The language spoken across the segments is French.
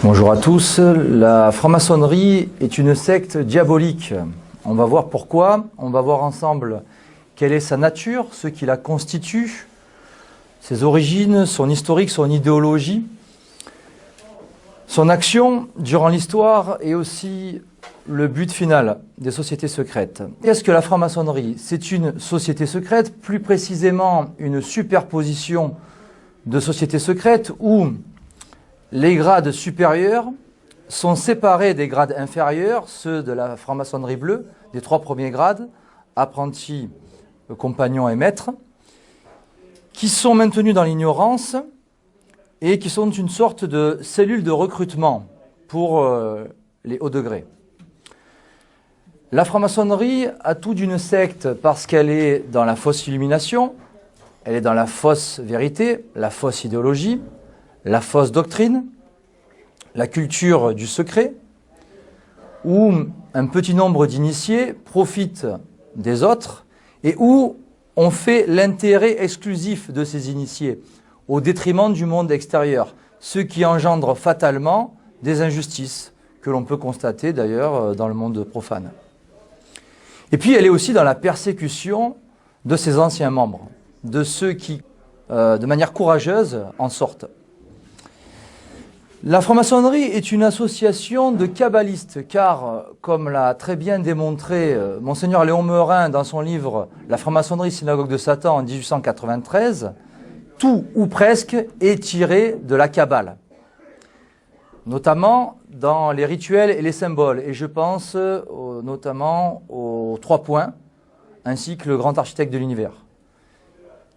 Bonjour à tous. La franc-maçonnerie est une secte diabolique. On va voir pourquoi. On va voir ensemble quelle est sa nature, ce qui la constitue, ses origines, son historique, son idéologie, son action durant l'histoire et aussi le but final des sociétés secrètes. Qu'est-ce que la franc-maçonnerie? C'est une société secrète, plus précisément une superposition de sociétés secrètes où les grades supérieurs sont séparés des grades inférieurs, ceux de la franc-maçonnerie bleue, des 3 premiers grades, apprentis, compagnons et maîtres, qui sont maintenus dans l'ignorance et qui sont une sorte de cellule de recrutement pour les hauts degrés. La franc-maçonnerie a tout d'une secte parce qu'elle est dans la fausse illumination, elle est dans la fausse vérité, la fausse idéologie, la fausse doctrine, la culture du secret, où un petit nombre d'initiés profitent des autres et où on fait l'intérêt exclusif de ces initiés au détriment du monde extérieur, ce qui engendre fatalement des injustices que l'on peut constater d'ailleurs dans le monde profane. Et puis elle est aussi dans la persécution de ses anciens membres, de ceux qui, de manière courageuse, en sortent. La franc-maçonnerie est une association de kabbalistes, car, comme l'a très bien démontré Monseigneur Léon Meurin dans son livre « La franc-maçonnerie, synagogue de Satan » en 1893, tout ou presque est tiré de la Kabbale, notamment dans les rituels et les symboles. Et je pense notamment aux 3 points, ainsi que le grand architecte de l'univers,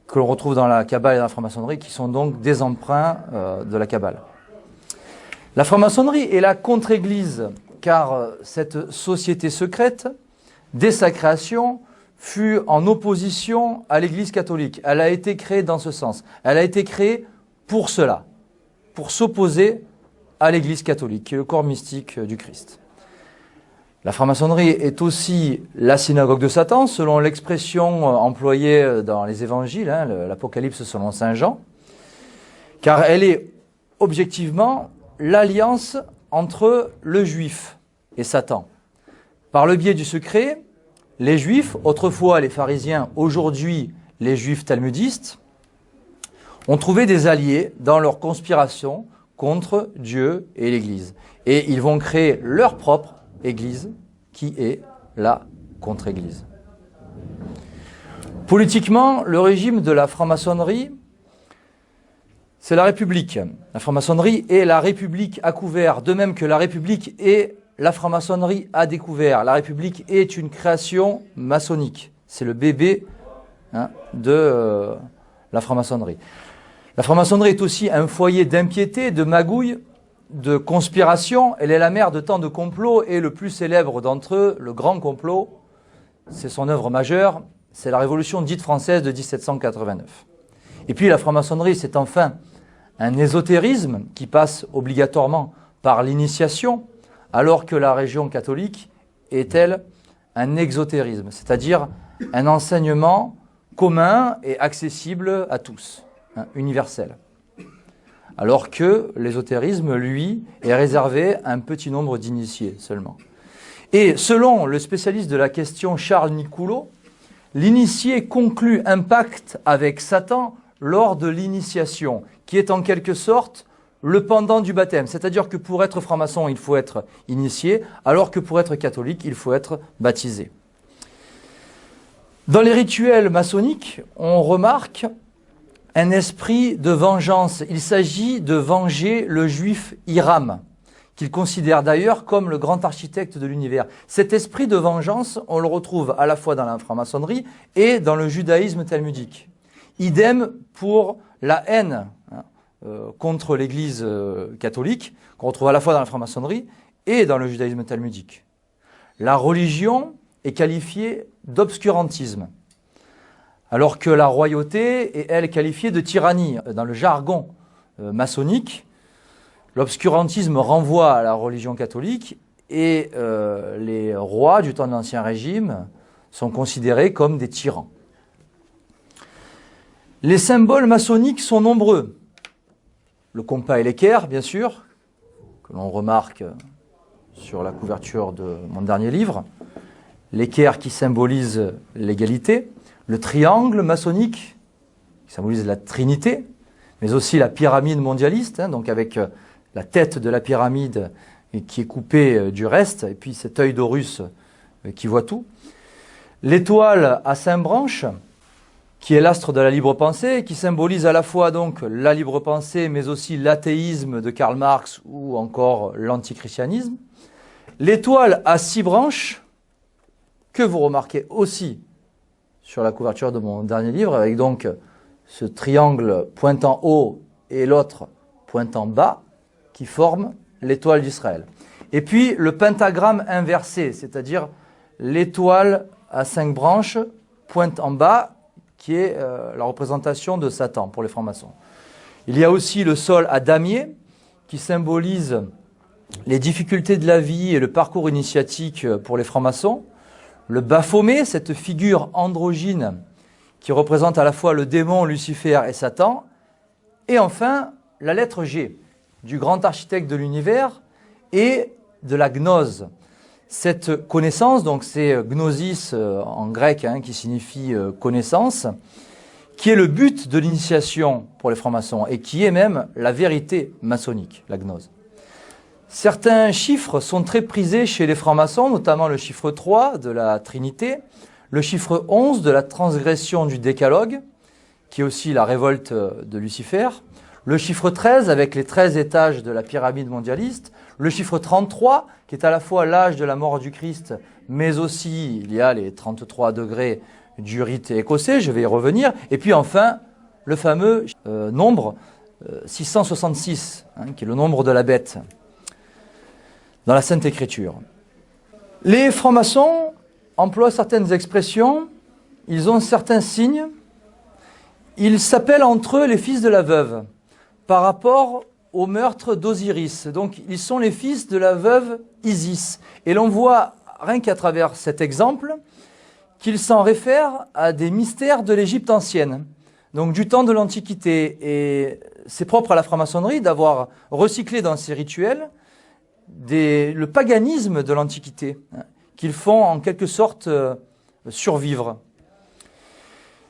que l'on retrouve dans la Kabbale et dans la franc-maçonnerie, qui sont donc des emprunts de la Kabbale. La franc-maçonnerie est la contre-église, car cette société secrète, dès sa création, fut en opposition à l'église catholique. Elle a été créée dans ce sens. Elle a été créée pour cela, pour s'opposer à l'église catholique, qui est le corps mystique du Christ. La franc-maçonnerie est aussi la synagogue de Satan, selon l'expression employée dans les évangiles, l'Apocalypse selon saint Jean, car elle est objectivement l'alliance entre le juif et Satan. Par le biais du secret, les juifs, autrefois les pharisiens, aujourd'hui les juifs talmudistes, ont trouvé des alliés dans leur conspiration contre Dieu et l'Église. Et ils vont créer leur propre Église, qui est la contre-Église. Politiquement, le régime de la franc-maçonnerie, c'est la République. La franc-maçonnerie est la République à couvert, de même que la République est la franc-maçonnerie à découvert. La République est une création maçonnique. C'est le bébé de la franc-maçonnerie. La franc-maçonnerie est aussi un foyer d'impiété, de magouille, de conspiration. Elle est la mère de tant de complots et le plus célèbre d'entre eux, le grand complot, c'est son œuvre majeure, c'est la Révolution dite française de 1789. Et puis la franc-maçonnerie, c'est enfin un ésotérisme qui passe obligatoirement par l'initiation, alors que la religion catholique est, elle, un exotérisme, c'est-à-dire un enseignement commun et accessible à tous, universel. Alors que l'ésotérisme, lui, est réservé à un petit nombre d'initiés seulement. Et selon le spécialiste de la question Charles Nicoulot, l'initié conclut un pacte avec Satan lors de l'initiation, qui est en quelque sorte le pendant du baptême. C'est-à-dire que pour être franc-maçon, il faut être initié, alors que pour être catholique, il faut être baptisé. Dans les rituels maçonniques, on remarque un esprit de vengeance. Il s'agit de venger le juif Hiram, qu'il considère d'ailleurs comme le grand architecte de l'univers. Cet esprit de vengeance, on le retrouve à la fois dans la franc-maçonnerie et dans le judaïsme talmudique. Idem pour la haine contre l'Église catholique, qu'on retrouve à la fois dans la franc-maçonnerie et dans le judaïsme talmudique. La religion est qualifiée d'obscurantisme, alors que la royauté est, elle, qualifiée de tyrannie. Dans le jargon maçonnique, l'obscurantisme renvoie à la religion catholique et les rois du temps de l'Ancien Régime sont considérés comme des tyrans. Les symboles maçonniques sont nombreux. Le compas et l'équerre, bien sûr, que l'on remarque sur la couverture de mon dernier livre, l'équerre qui symbolise l'égalité, le triangle maçonnique qui symbolise la Trinité, mais aussi la pyramide mondialiste, donc avec la tête de la pyramide qui est coupée du reste, et puis cet œil d'Horus qui voit tout. L'étoile à 5 branches, qui est l'astre de la libre pensée, qui symbolise à la fois donc la libre pensée, mais aussi l'athéisme de Karl Marx ou encore l'antichristianisme. L'étoile à 6 branches, que vous remarquez aussi sur la couverture de mon dernier livre, avec donc ce triangle pointant haut et l'autre pointant bas, qui forment l'étoile d'Israël. Et puis le pentagramme inversé, c'est-à-dire l'étoile à 5 branches, pointe en bas, qui est la représentation de Satan pour les francs-maçons. Il y a aussi le sol à damier, qui symbolise les difficultés de la vie et le parcours initiatique pour les francs-maçons. Le Baphomet, cette figure androgyne qui représente à la fois le démon, Lucifer et Satan. Et enfin, la lettre G, du grand architecte de l'univers et de la gnose. Cette connaissance, donc c'est gnosis en grec, qui signifie connaissance, qui est le but de l'initiation pour les francs-maçons et qui est même la vérité maçonnique, la gnose. Certains chiffres sont très prisés chez les francs-maçons, notamment le chiffre 3 de la Trinité, le chiffre 11 de la transgression du décalogue, qui est aussi la révolte de Lucifer, le chiffre 13 avec les 13 étages de la pyramide mondialiste, le chiffre 33 qui est à la fois l'âge de la mort du Christ, mais aussi il y a les 33 degrés du rite écossais, je vais y revenir, et puis enfin le fameux nombre 666, qui est le nombre de la bête dans la Sainte Écriture. Les francs-maçons emploient certaines expressions, ils ont certains signes, ils s'appellent entre eux les fils de la veuve, par rapport au meurtre d'Osiris. Donc ils sont les fils de la veuve Isis. Et l'on voit, rien qu'à travers cet exemple, qu'ils s'en réfèrent à des mystères de l'Égypte ancienne, donc du temps de l'Antiquité. Et c'est propre à la franc-maçonnerie d'avoir recyclé dans ses rituels le paganisme de l'Antiquité, qu'ils font en quelque sorte survivre.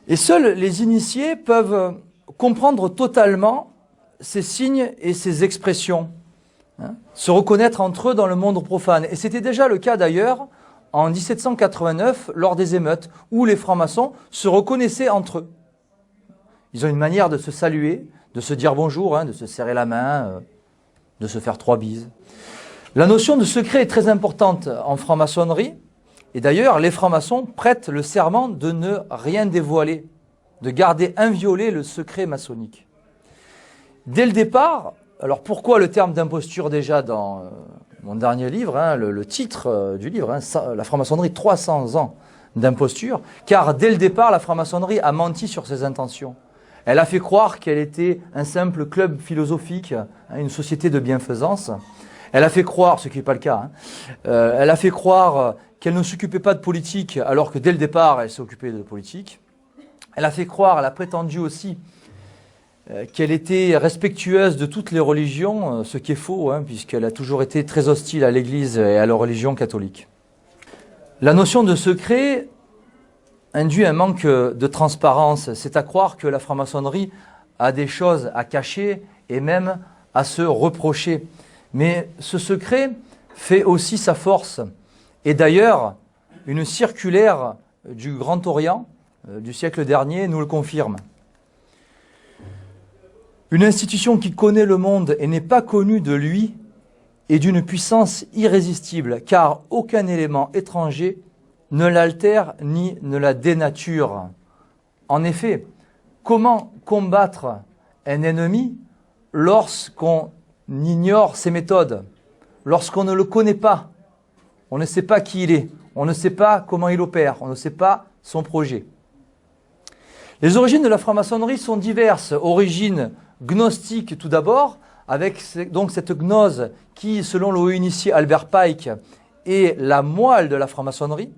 Et seuls les initiés peuvent comprendre totalement ces signes et ces expressions, se reconnaître entre eux dans le monde profane. Et c'était déjà le cas d'ailleurs en 1789, lors des émeutes, où les francs-maçons se reconnaissaient entre eux. Ils ont une manière de se saluer, de se dire bonjour, de se serrer la main, de se faire 3 bises. La notion de secret est très importante en franc-maçonnerie, et d'ailleurs les francs-maçons prêtent le serment de ne rien dévoiler, de garder inviolé le secret maçonnique. Dès le départ, alors pourquoi le terme d'imposture déjà dans mon dernier livre, le titre du livre, la franc-maçonnerie 300 ans d'imposture, car dès le départ, la franc-maçonnerie a menti sur ses intentions. Elle a fait croire qu'elle était un simple club philosophique, une société de bienfaisance. Elle a fait croire, ce qui n'est pas le cas, elle a fait croire qu'elle ne s'occupait pas de politique, alors que dès le départ, elle s'est occupée de politique. Elle a fait croire, elle a prétendu aussi qu'elle était respectueuse de toutes les religions, ce qui est faux, puisqu'elle a toujours été très hostile à l'Église et à la religion catholique. La notion de secret induit un manque de transparence. C'est à croire que la franc-maçonnerie a des choses à cacher et même à se reprocher. Mais ce secret fait aussi sa force. Et d'ailleurs, une circulaire du Grand Orient du siècle dernier nous le confirme. Une institution qui connaît le monde et n'est pas connue de lui est d'une puissance irrésistible, car aucun élément étranger ne l'altère ni ne la dénature. En effet, comment combattre un ennemi lorsqu'on ignore ses méthodes, lorsqu'on ne le connaît pas? On ne sait pas qui il est, on ne sait pas comment il opère, on ne sait pas son projet. Les origines de la franc-maçonnerie sont diverses. Origine gnostique tout d'abord, avec donc cette gnose qui, selon le haut initié Albert Pike, est la moelle de la franc-maçonnerie.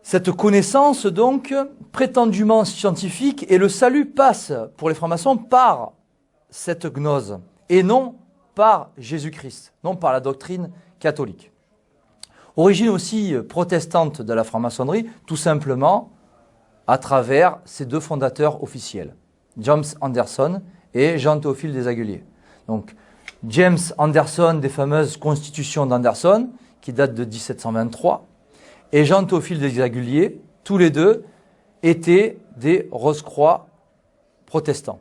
Cette connaissance donc prétendument scientifique, et le salut passe pour les francs-maçons par cette gnose et non par Jésus-Christ, non par la doctrine catholique. Origine aussi protestante de la franc-maçonnerie, tout simplement à travers ses deux fondateurs officiels, James Anderson et Jean-Théophile Desaguliers. Donc, James Anderson, des fameuses constitutions d'Anderson, qui datent de 1723, et Jean-Théophile Desaguliers, tous les deux, étaient des Rose-Croix protestants.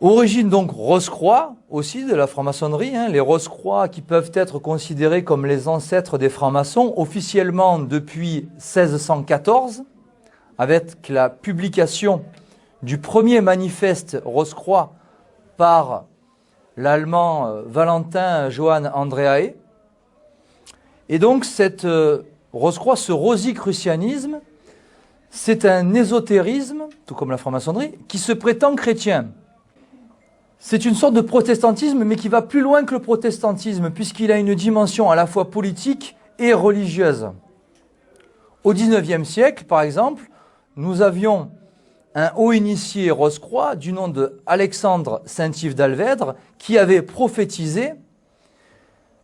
Origine donc Rose-Croix aussi de la franc-maçonnerie, les Rose-Croix qui peuvent être considérés comme les ancêtres des francs-maçons officiellement depuis 1614, avec la publication du premier manifeste Rose-Croix par l'allemand Valentin Johann Andreae. Et donc cette Rose-Croix, ce rosicrucianisme, c'est un ésotérisme, tout comme la franc-maçonnerie, qui se prétend chrétien. C'est une sorte de protestantisme, mais qui va plus loin que le protestantisme, puisqu'il a une dimension à la fois politique et religieuse. Au XIXe siècle, par exemple, nous avions un haut initié Rose-Croix du nom de Alexandre Saint-Yves d'Alvèdre, qui avait prophétisé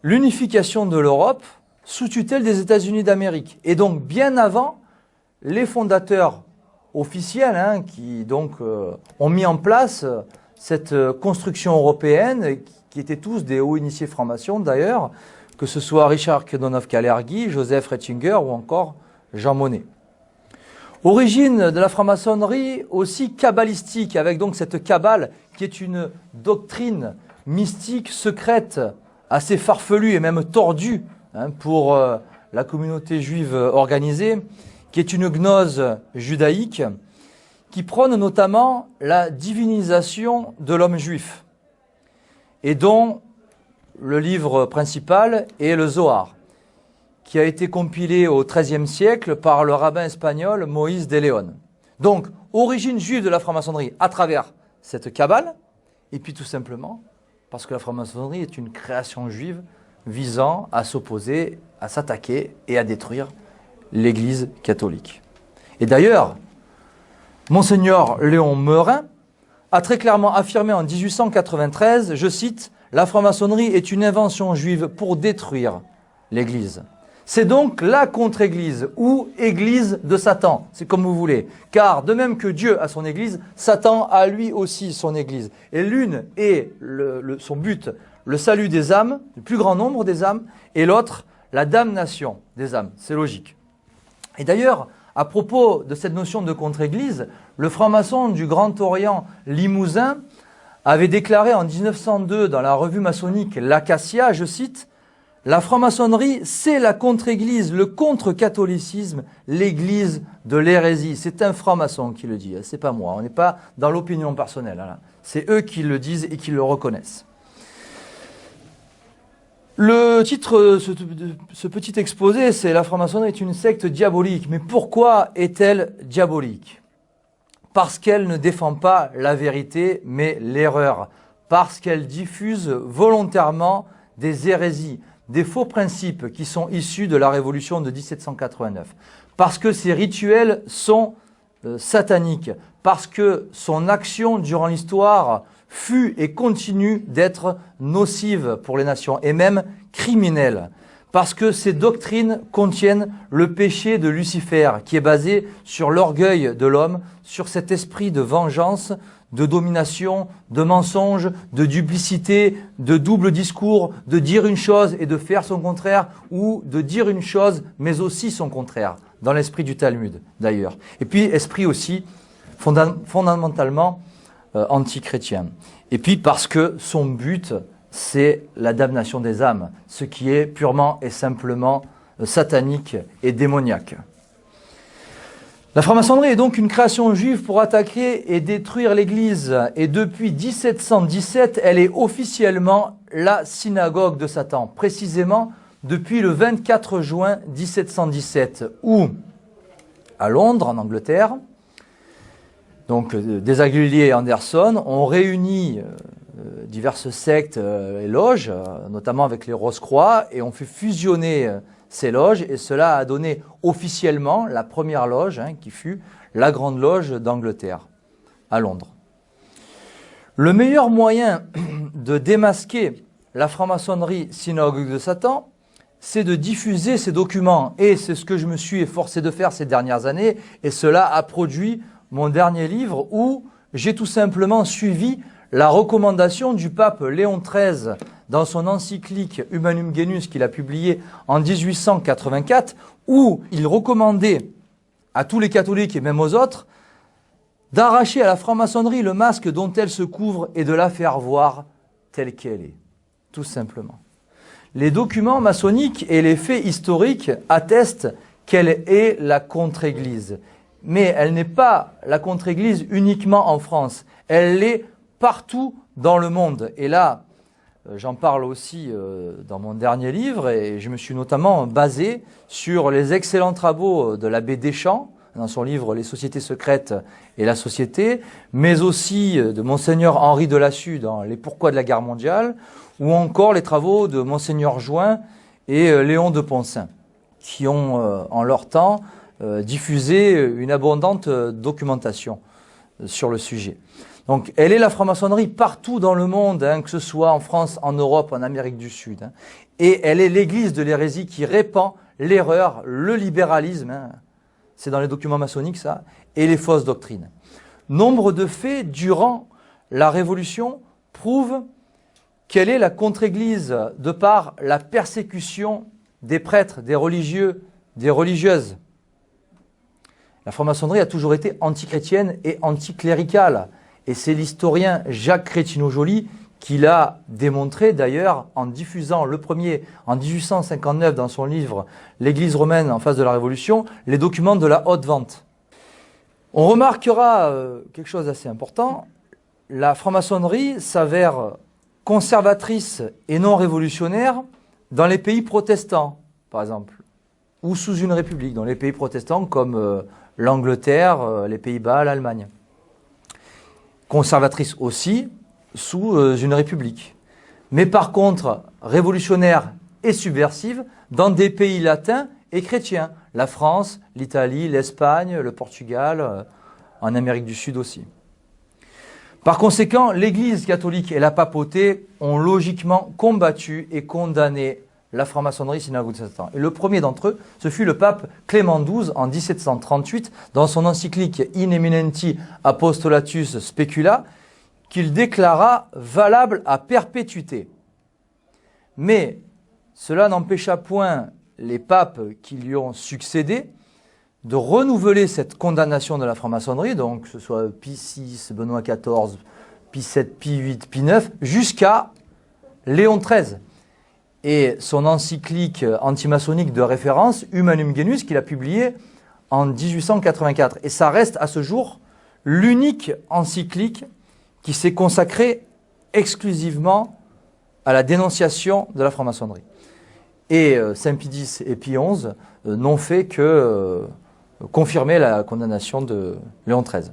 l'unification de l'Europe sous tutelle des États-Unis d'Amérique. Et donc, bien avant les fondateurs officiels, qui donc ont mis en place cette construction européenne, qui étaient tous des hauts initiés francs-maçons d'ailleurs, que ce soit Richard Kdenov-Kalergi, Joseph Ratzinger ou encore Jean Monnet. Origine de la franc-maçonnerie aussi kabbalistique, avec donc cette kabbale qui est une doctrine mystique, secrète, assez farfelue et même tordue pour la communauté juive organisée, qui est une gnose judaïque, qui prône notamment la divinisation de l'homme juif, et dont le livre principal est le Zohar, qui a été compilé au XIIIe siècle par le rabbin espagnol Moïse de León. Donc, origine juive de la franc-maçonnerie à travers cette kabbale, et puis tout simplement parce que la franc-maçonnerie est une création juive visant à s'opposer, à s'attaquer et à détruire l'Église catholique. Et d'ailleurs, Monseigneur Léon Meurin a très clairement affirmé en 1893, je cite, « La franc-maçonnerie est une invention juive pour détruire l'Église. C'est donc la contre-Église ou Église de Satan, c'est comme vous voulez. Car de même que Dieu a son Église, Satan a lui aussi son Église. Et l'une est son but, le salut des âmes, le plus grand nombre des âmes, et l'autre, la damnation des âmes. C'est logique. Et d'ailleurs, à propos de cette notion de contre-Église, le franc-maçon du Grand Orient Limousin avait déclaré en 1902 dans la revue maçonnique L'Acacia, je cite, « La franc-maçonnerie, c'est la contre-Église, le contre-catholicisme, l'Église de l'hérésie. » C'est un franc-maçon qui le dit, c'est pas moi, on n'est pas dans l'opinion personnelle. C'est eux qui le disent et qui le reconnaissent. Le titre de ce petit exposé, c'est « La franc-maçonnerie est une secte diabolique ». Mais pourquoi est-elle diabolique? Parce qu'elle ne défend pas la vérité, mais l'erreur. Parce qu'elle diffuse volontairement des hérésies, des faux principes qui sont issus de la Révolution de 1789. Parce que ces rituels sont sataniques. Parce que son action durant l'histoire fut et continue d'être nocive pour les nations et même criminelle. Parce que ces doctrines contiennent le péché de Lucifer qui est basé sur l'orgueil de l'homme, sur cet esprit de vengeance, de domination, de mensonge, de duplicité, de double discours, de dire une chose et de faire son contraire, ou de dire une chose mais aussi son contraire, dans l'esprit du Talmud d'ailleurs. Et puis esprit aussi fondamentalement anti-chrétien. Et puis parce que son but, c'est la damnation des âmes, ce qui est purement et simplement satanique et démoniaque. La franc-maçonnerie est donc une création juive pour attaquer et détruire l'Église. Et depuis 1717, elle est officiellement la synagogue de Satan. Précisément depuis le 24 juin 1717, où, à Londres, en Angleterre, donc Desaguliers et Anderson ont réuni diverses sectes et loges, notamment avec les Rose-Croix, et ont fait fusionner ces loges, et cela a donné officiellement la première loge, qui fut la Grande Loge d'Angleterre, à Londres. Le meilleur moyen de démasquer la franc-maçonnerie synagogue de Satan, c'est de diffuser ces documents. Et c'est ce que je me suis efforcé de faire ces dernières années. Et cela a produit mon dernier livre où j'ai tout simplement suivi la recommandation du pape Léon XIII dans son encyclique Humanum Genus qu'il a publié en 1884, où il recommandait à tous les catholiques et même aux autres d'arracher à la franc-maçonnerie le masque dont elle se couvre et de la faire voir telle qu'elle est, tout simplement. Les documents maçonniques et les faits historiques attestent qu'elle est la contre-église. Mais elle n'est pas la contre-église uniquement en France, elle l'est partout dans le monde. Et là, j'en parle aussi dans mon dernier livre, et je me suis notamment basé sur les excellents travaux de l'abbé Deschamps, dans son livre « Les sociétés secrètes et la société », mais aussi de Monseigneur Henri de Lassus dans « Les pourquoi de la guerre mondiale », ou encore les travaux de Monseigneur Join et Léon de Poncin, qui ont en leur temps diffusé une abondante documentation sur le sujet. Donc, elle est la franc-maçonnerie partout dans le monde, hein, que ce soit en France, en Europe, en Amérique du Sud. Hein. Et elle est l'église de l'hérésie qui répand l'erreur, le libéralisme, hein, c'est dans les documents maçonniques ça, et les fausses doctrines. Nombre de faits durant la Révolution prouvent qu'elle est la contre-église de par la persécution des prêtres, des religieux, des religieuses. La franc-maçonnerie a toujours été antichrétienne et anticléricale. Et c'est l'historien Jacques Crétineau-Joly qui l'a démontré d'ailleurs en diffusant le premier, en 1859, dans son livre « L'Église romaine en face de la Révolution », les documents de la haute vente. On remarquera quelque chose d'assez important, la franc-maçonnerie s'avère conservatrice et non révolutionnaire dans les pays protestants, par exemple, ou sous une république, dans les pays protestants comme l'Angleterre, les Pays-Bas, l'Allemagne. Conservatrice aussi sous une république. Mais par contre, révolutionnaire et subversive dans des pays latins et chrétiens. La France, l'Italie, l'Espagne, le Portugal, en Amérique du Sud aussi. Par conséquent, l'Église catholique et la papauté ont logiquement combattu et condamné la franc-maçonnerie synagogue de Satan. Et le premier d'entre eux, ce fut le pape Clément XII en 1738, dans son encyclique In Eminenti Apostolatus Specula, qu'il déclara valable à perpétuité. Mais cela n'empêcha point les papes qui lui ont succédé de renouveler cette condamnation de la franc-maçonnerie, donc que ce soit Pie VI, Benoît XIV, Pie VII, Pie VIII, Pie IX, jusqu'à Léon XIII. Et son encyclique antimaçonnique de référence, Humanum Genus, qu'il a publié en 1884. Et ça reste à ce jour l'unique encyclique qui s'est consacrée exclusivement à la dénonciation de la franc-maçonnerie. Et Saint Pie X et Pie XI n'ont fait que confirmer la condamnation de Léon XIII.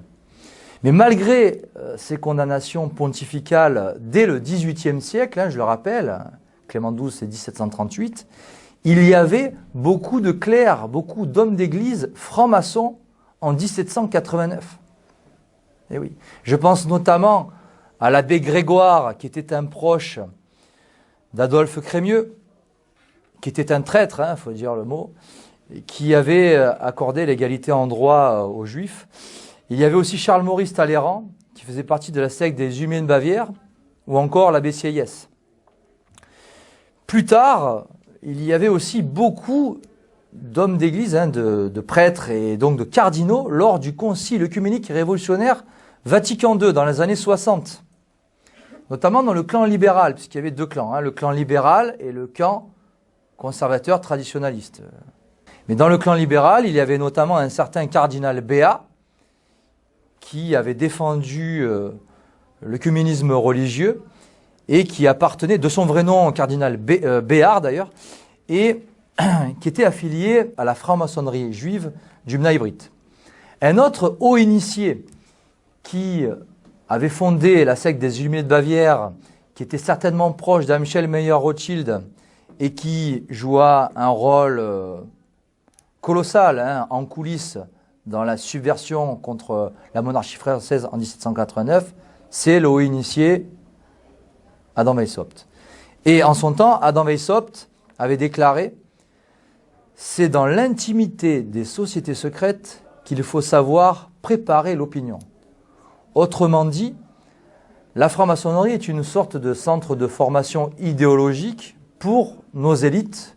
Mais malgré ces condamnations pontificales dès le XVIIIe siècle, hein, je le rappelle, Clément XII c'est 1738, il y avait beaucoup de clercs, beaucoup d'hommes d'église francs-maçons en 1789. Et oui. Je pense notamment à l'abbé Grégoire, qui était un proche d'Adolphe Crémieux, qui était un traître, il faut dire le mot, qui avait accordé l'égalité en droit aux Juifs. Il y avait aussi Charles-Maurice Talleyrand, qui faisait partie de la secte des Humains de Bavière, ou encore l'abbé Sieyès. Plus tard, il y avait aussi beaucoup d'hommes d'église, de prêtres et donc de cardinaux, lors du concile œcuménique révolutionnaire Vatican II, dans les années 60. Notamment dans le clan libéral, puisqu'il y avait deux clans, le clan libéral et le clan conservateur traditionnaliste. Mais dans le clan libéral, il y avait notamment un certain cardinal Béat, qui avait défendu l'œcuménisme religieux, et qui appartenait, de son vrai nom, cardinal Béard d'ailleurs, et qui était affilié à la franc-maçonnerie juive du Bnei-Brit. Un autre haut initié qui avait fondé la secte des Illuminés de Bavière, qui était certainement proche d'Amichel Meyer-Rothschild et qui joua un rôle colossal en coulisses dans la subversion contre la monarchie française en 1789, C'est le haut initié Adam Weishaupt. Et en son temps, Adam Weishaupt avait déclaré « C'est dans l'intimité des sociétés secrètes qu'il faut savoir préparer l'opinion ». Autrement dit, la franc-maçonnerie est une sorte de centre de formation idéologique pour nos élites,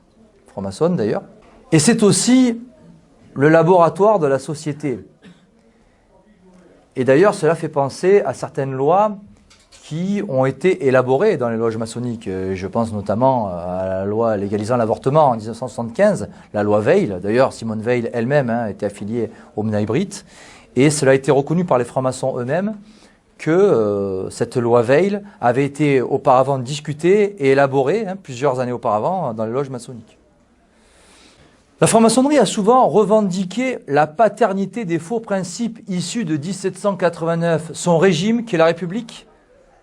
francs-maçonnes d'ailleurs, et c'est aussi le laboratoire de la société. Et d'ailleurs, cela fait penser à certaines lois qui ont été élaborées dans les loges maçonniques. Je pense notamment à la loi légalisant l'avortement en 1975, la loi Veil. D'ailleurs, Simone Veil elle-même était affiliée au Menai Brit. Et cela a été reconnu par les francs-maçons eux-mêmes que cette loi Veil avait été auparavant discutée et élaborée plusieurs années auparavant dans les loges maçonniques. La franc-maçonnerie a souvent revendiqué la paternité des faux principes issus de 1789, son régime qui est la République,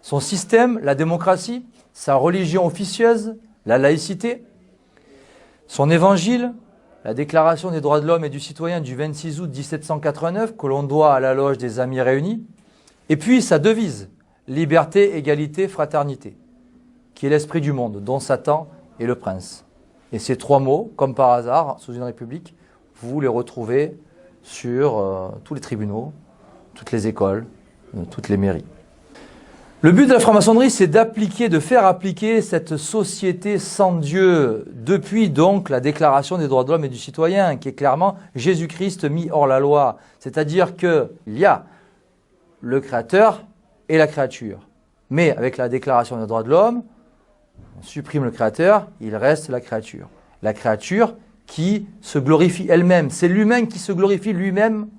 son système, la démocratie, sa religion officieuse, la laïcité, son évangile, la Déclaration des droits de l'homme et du citoyen du 26 août 1789 que l'on doit à la loge des Amis réunis, et puis sa devise, liberté, égalité, fraternité, qui est l'esprit du monde, dont Satan est le prince. Et ces trois mots, comme par hasard, sous une république, vous les retrouvez sur tous les tribunaux, toutes les écoles, toutes les mairies. Le but de la franc-maçonnerie, c'est de faire appliquer cette société sans Dieu, depuis donc la Déclaration des droits de l'homme et du citoyen, qui est clairement Jésus-Christ mis hors la loi. C'est-à-dire qu'il y a le Créateur et la créature. Mais avec la Déclaration des droits de l'homme, on supprime le Créateur, il reste la créature. La créature qui se glorifie elle-même. C'est l'humain qui se glorifie lui-même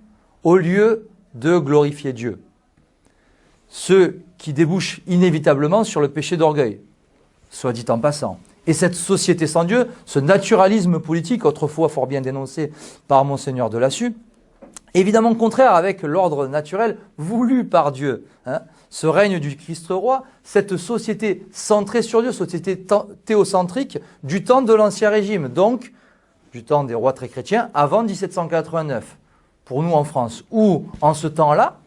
au lieu de glorifier Dieu. Ce qui débouche inévitablement sur le péché d'orgueil, soit dit en passant. Et cette société sans Dieu, ce naturalisme politique, autrefois fort bien dénoncé par Monseigneur Delassus, évidemment contraire avec l'ordre naturel voulu par Dieu. Ce règne du Christ roi, cette société centrée sur Dieu, société théocentrique du temps de l'Ancien Régime, donc du temps des rois très chrétiens, avant 1789, pour nous en France, où en ce temps-là,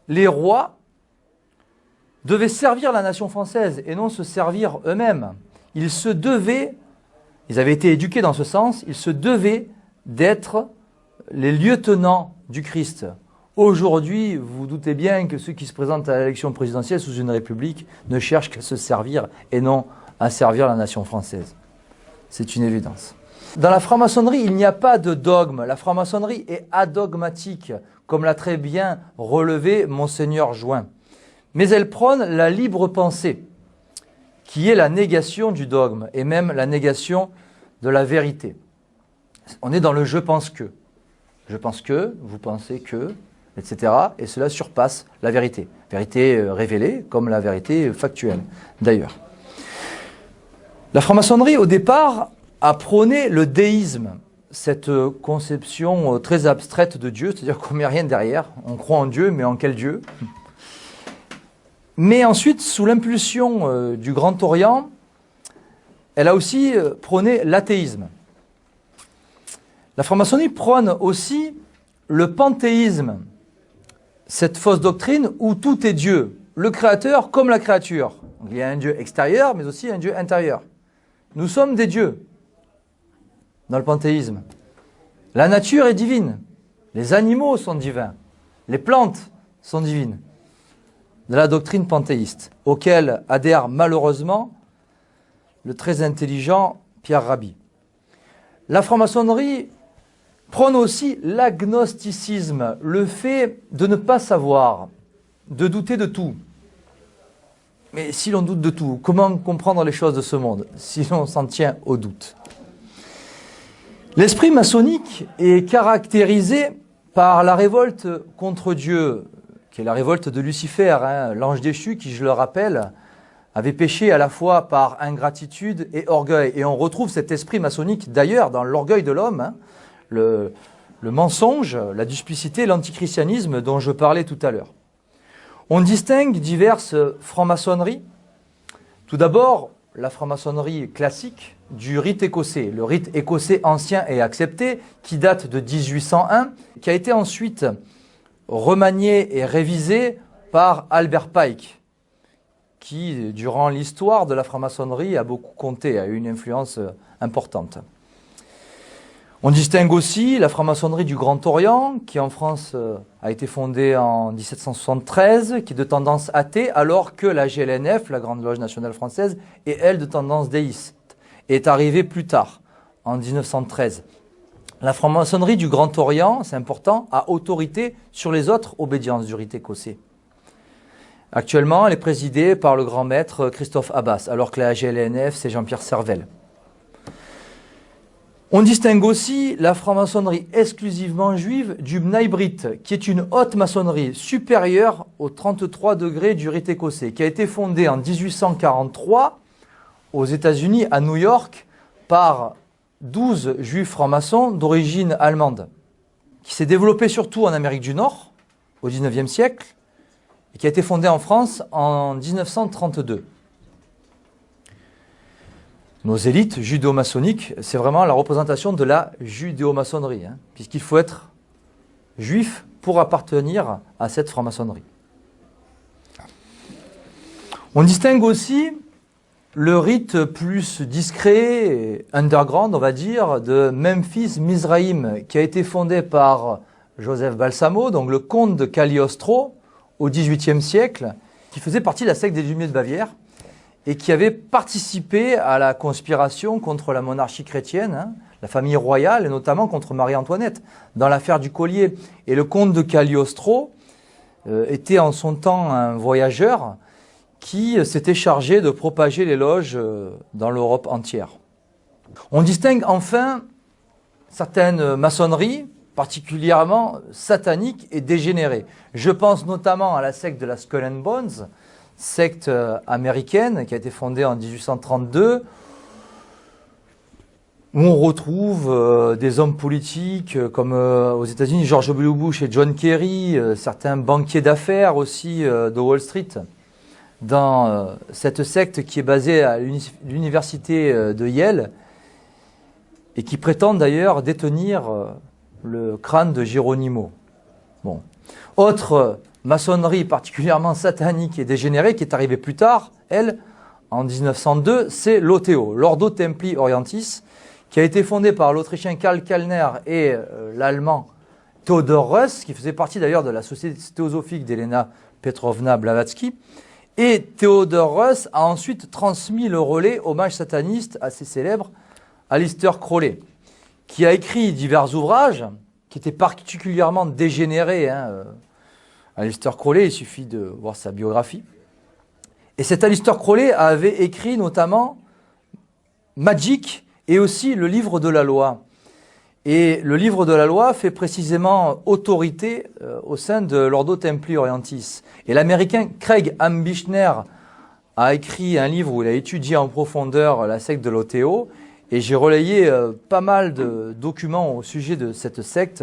les rois devaient servir la nation française et non se servir eux-mêmes. Ils avaient été éduqués dans ce sens, ils se devaient d'être les lieutenants du Christ. Aujourd'hui, vous vous doutez bien que ceux qui se présentent à l'élection présidentielle sous une république ne cherchent qu'à se servir et non à servir la nation française. C'est une évidence. Dans la franc-maçonnerie, il n'y a pas de dogme. La franc-maçonnerie est adogmatique, comme l'a très bien relevé Monseigneur Join. Mais elle prône la libre pensée, qui est la négation du dogme et même la négation de la vérité. On est dans le « je pense que ». Je pense que, vous pensez que, etc. Et cela surpasse la vérité. Vérité révélée comme la vérité factuelle, d'ailleurs. La franc-maçonnerie, au départ, a prôné le déisme, cette conception très abstraite de Dieu, c'est-à-dire qu'on ne met rien derrière. On croit en Dieu, mais en quel Dieu? Mais ensuite, sous l'impulsion du Grand Orient, elle a aussi prôné l'athéisme. La franc-maçonnerie prône aussi le panthéisme, cette fausse doctrine où tout est Dieu, le Créateur comme la créature. Donc, il y a un Dieu extérieur, mais aussi un Dieu intérieur. Nous sommes des dieux dans le panthéisme. La nature est divine, les animaux sont divins, les plantes sont divines. De la doctrine panthéiste, auquel adhère malheureusement le très intelligent Pierre Rabhi. La franc-maçonnerie prône aussi l'agnosticisme, le fait de ne pas savoir, de douter de tout. Mais si l'on doute de tout, comment comprendre les choses de ce monde, si l'on s'en tient au doute? L'esprit maçonnique est caractérisé par la révolte contre Dieu, qui est la révolte de Lucifer, l'ange déchu qui, je le rappelle, avait péché à la fois par ingratitude et orgueil. Et on retrouve cet esprit maçonnique d'ailleurs dans l'orgueil de l'homme, le mensonge, la duplicité, l'antichristianisme dont je parlais tout à l'heure. On distingue diverses francs-maçonneries. Tout d'abord, la franc-maçonnerie classique du rite écossais, le rite écossais ancien et accepté, qui date de 1801, qui a été ensuite remanié et révisé par Albert Pike, qui, durant l'histoire de la franc-maçonnerie, a beaucoup compté, a eu une influence importante. On distingue aussi la franc-maçonnerie du Grand Orient, qui en France a été fondée en 1773, qui est de tendance athée, alors que la GLNF, la Grande Loge nationale française, est elle de tendance déiste, et est arrivée plus tard, en 1913. La franc-maçonnerie du Grand Orient, c'est important, a autorité sur les autres obédiences du rite écossais. Actuellement, elle est présidée par le grand maître Christophe Abbas, alors que la GLNF, c'est Jean-Pierre Servel. On distingue aussi la franc-maçonnerie exclusivement juive du B'nai B'rith, qui est une haute maçonnerie supérieure aux 33 degrés du rite écossais, qui a été fondée en 1843 aux États-Unis, à New York, par 12 juifs francs-maçons d'origine allemande, qui s'est développée surtout en Amérique du Nord, au XIXe siècle, et qui a été fondée en France en 1932. Nos élites judéo-maçonniques, c'est vraiment la représentation de la judéo-maçonnerie, puisqu'il faut être juif pour appartenir à cette franc-maçonnerie. On distingue aussi le rite plus discret, et underground, on va dire, de Memphis Mizraïm, qui a été fondé par Joseph Balsamo, donc le comte de Cagliostro, au XVIIIe siècle, qui faisait partie de la secte des Lumières de Bavière, et qui avait participé à la conspiration contre la monarchie chrétienne, la famille royale, et notamment contre Marie-Antoinette, dans l'affaire du collier. Et le comte de Cagliostro était en son temps un voyageur qui s'était chargé de propager l'éloge dans l'Europe entière. On distingue enfin certaines maçonneries, particulièrement sataniques et dégénérées. Je pense notamment à la secte de la Skull and Bones, secte américaine qui a été fondée en 1832, où on retrouve des hommes politiques comme aux États-Unis, George W. Bush et John Kerry, certains banquiers d'affaires aussi de Wall Street, dans cette secte qui est basée à l'université de Yale et qui prétend d'ailleurs détenir le crâne de Geronimo. Bon. Autre maçonnerie particulièrement satanique et dégénérée qui est arrivée plus tard, elle, en 1902, c'est l'OTO, l'Ordo Templi Orientis, qui a été fondée par l'Autrichien Karl Kellner et l'Allemand Theodor Reuss, qui faisait partie d'ailleurs de la société théosophique d'Elena Petrovna Blavatsky. Et Theodor Reuss a ensuite transmis le relais, hommage sataniste assez célèbre, à Aleister Crowley, qui a écrit divers ouvrages qui étaient particulièrement dégénérés. Aleister Crowley, il suffit de voir sa biographie. Et cet Aleister Crowley avait écrit notamment Magic et aussi le livre de la loi. Et le livre de la loi fait précisément autorité au sein de l'Ordo Templi Orientis. Et l'américain Craig Ambishner a écrit un livre où il a étudié en profondeur la secte de l'OTO. Et j'ai relayé pas mal de documents au sujet de cette secte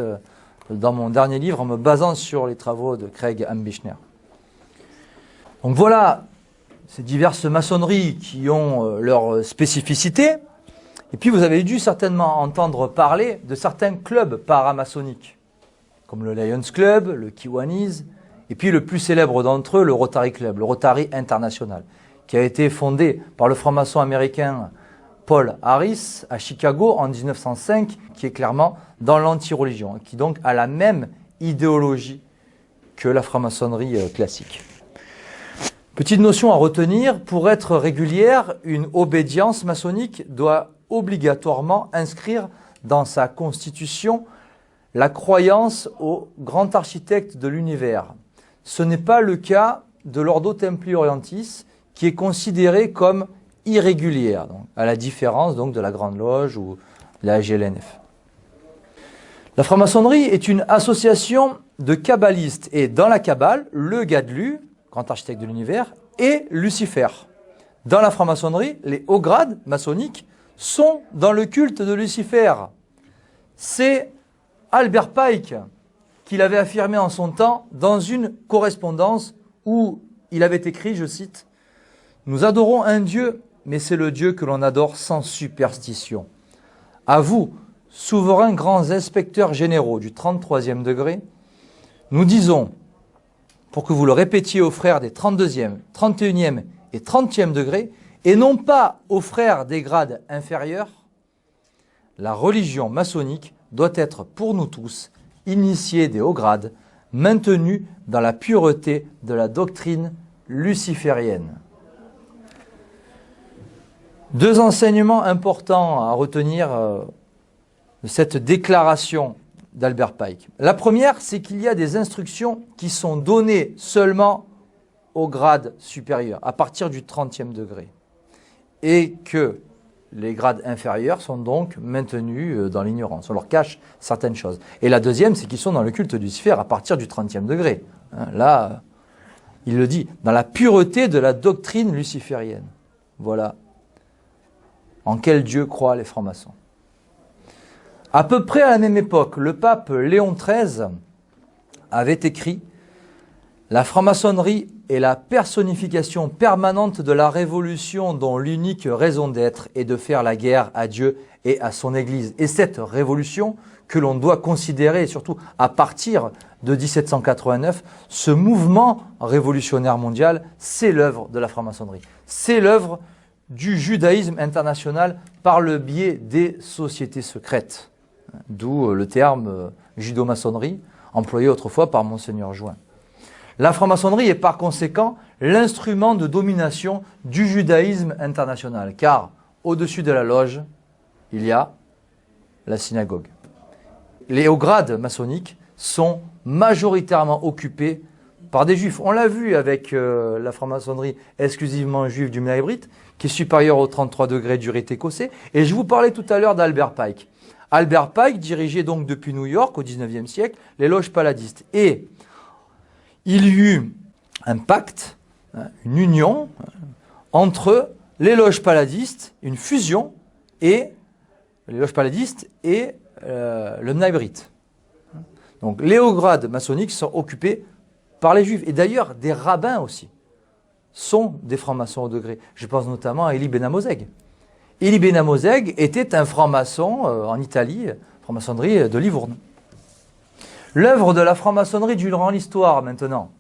dans mon dernier livre en me basant sur les travaux de Craig Ambishner. Donc voilà ces diverses maçonneries qui ont leur spécificité. Et puis vous avez dû certainement entendre parler de certains clubs paramaçonniques, comme le Lions Club, le Kiwanis, et puis le plus célèbre d'entre eux, le Rotary Club, le Rotary International, qui a été fondé par le franc-maçon américain Paul Harris à Chicago en 1905, qui est clairement dans l'anti-religion, qui donc a la même idéologie que la franc-maçonnerie classique. Petite notion à retenir, pour être régulière, une obédience maçonnique doit obligatoirement inscrire dans sa constitution la croyance au grand architecte de l'univers. Ce n'est pas le cas de l'Ordo Templi Orientis, qui est considéré comme irrégulière, donc, à la différence donc, de la Grande Loge ou de la GLNF. La franc-maçonnerie est une association de kabbalistes et dans la Kabbale, le Gadlu, grand architecte de l'univers, et Lucifer. Dans la franc-maçonnerie, les hauts grades maçonniques sont dans le culte de Lucifer. C'est Albert Pike qui l'avait affirmé en son temps dans une correspondance où il avait écrit, je cite, « Nous adorons un Dieu, mais c'est le Dieu que l'on adore sans superstition. À vous, souverains grands inspecteurs généraux du 33e degré, nous disons, pour que vous le répétiez aux frères des 32e, 31e et 30e degrés, et non pas aux frères des grades inférieurs, la religion maçonnique doit être pour nous tous, initiés des hauts grades, maintenue dans la pureté de la doctrine luciférienne. Deux enseignements importants à retenir de cette déclaration d'Albert Pike. La première, c'est qu'il y a des instructions qui sont données seulement au grade supérieur, à partir du 30e degré, et que les grades inférieurs sont donc maintenus dans l'ignorance. On leur cache certaines choses. Et la deuxième, c'est qu'ils sont dans le culte de Lucifer à partir du 30e degré. Là, il le dit, dans la pureté de la doctrine luciférienne. Voilà en quel Dieu croient les francs-maçons. À peu près à la même époque, le pape Léon XIII avait écrit « La franc-maçonnerie est la personnification permanente de la révolution dont l'unique raison d'être est de faire la guerre à Dieu et à son Église. » Et cette révolution que l'on doit considérer, et surtout à partir de 1789, ce mouvement révolutionnaire mondial, c'est l'œuvre de la franc-maçonnerie. C'est l'œuvre du judaïsme international par le biais des sociétés secrètes. D'où le terme judo-maçonnerie, employé autrefois par Monseigneur Join. La franc-maçonnerie est par conséquent l'instrument de domination du judaïsme international, car au-dessus de la loge, il y a la synagogue. Les hauts grades maçonniques sont majoritairement occupés par des juifs. On l'a vu avec la franc-maçonnerie exclusivement juive du Mnaïbrite, qui est supérieure aux 33 degrés du rite écossais. Et je vous parlais tout à l'heure d'Albert Pike. Albert Pike dirigeait donc depuis New York au XIXe siècle les loges paladistes. Et il y eut un pacte, une union entre les loges paladistes, une fusion, et les loges paladistes et le Mnaïbrite. Donc les hauts grades maçonniques sont occupés par les juifs. Et d'ailleurs, des rabbins aussi sont des francs-maçons au degré. Je pense notamment à Élie Ben Amozeg. Élie Ben Amozeg était un franc-maçon en Italie, franc-maçonnerie de Livourne. L'œuvre de la franc-maçonnerie durant l'histoire maintenant.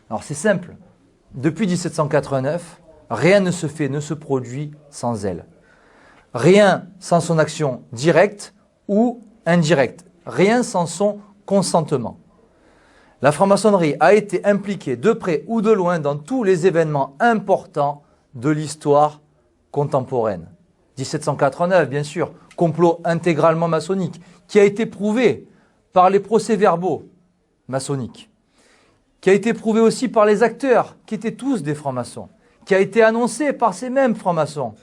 Alors c'est simple. Depuis 1789, rien ne se fait, ne se produit sans elle. Rien sans son action directe ou indirecte. Rien sans son consentement. La franc-maçonnerie a été impliquée de près ou de loin dans tous les événements importants de l'histoire contemporaine. 1789, bien sûr, complot intégralement maçonnique, qui a été prouvé par les procès-verbaux maçonniques, qui a été prouvé aussi par les acteurs, qui étaient tous des francs-maçons, qui a été annoncé par ces mêmes francs-maçons,